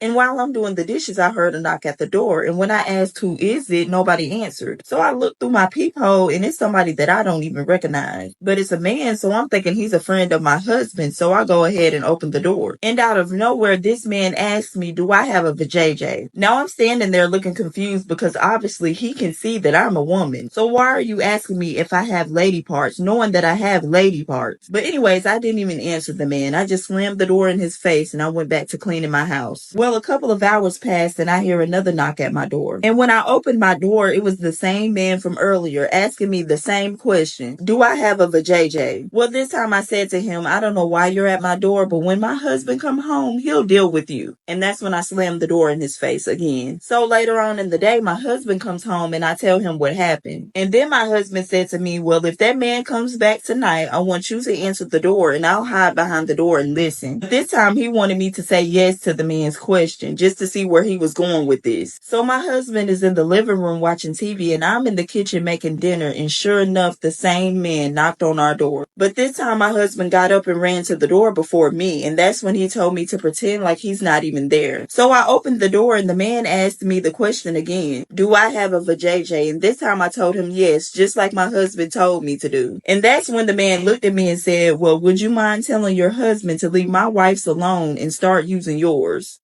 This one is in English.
And while I'm doing the dishes, I heard a knock at the door. And when I asked who is it, nobody answered. So I looked through my peephole and it's somebody that I don't even recognize. But it's a man, so I'm thinking he's a friend of my husband. So I go ahead and open the door. And out of nowhere, this man asks me, do I have a vajayjay? Now I'm standing there looking confused because obviously he can see that I'm a woman. So why are you asking me if I have lady parts, knowing that I have lady parts? But anyways, I didn't even answer the man. I just slammed the door in his face and I went back to cleaning my house. Well, a couple of hours passed and I hear another knock at my door. And when I opened my door, it was the same man from earlier asking me the same question. Do I have a vajayjay? Well, this time I said to him, I don't know why you're at my door, but when my husband come home, he'll deal with you. And that's when I slammed the door in his face again. So later on in the day, my husband comes home and I tell him what happened. And then my husband said to me, well, if that man comes back tonight, I want you to answer the door and I'll hide behind the door and listen. But this time he wanted me to say yes to the man's question just to see where he was going with this. So my husband is in the living room watching TV and I'm in the kitchen making dinner, and sure enough, the same man knocked on our door. But this time my husband got up and ran to the door before me, and that's when he told me to pretend like he's not even there. So I opened the door and the man asked me the question again. Do I have a vajayjay? And this time I told him yes, just like my husband told me to do. And that's when the man looked at me and said, well, would you mind telling your husband to leave my wife's alone and start using yours?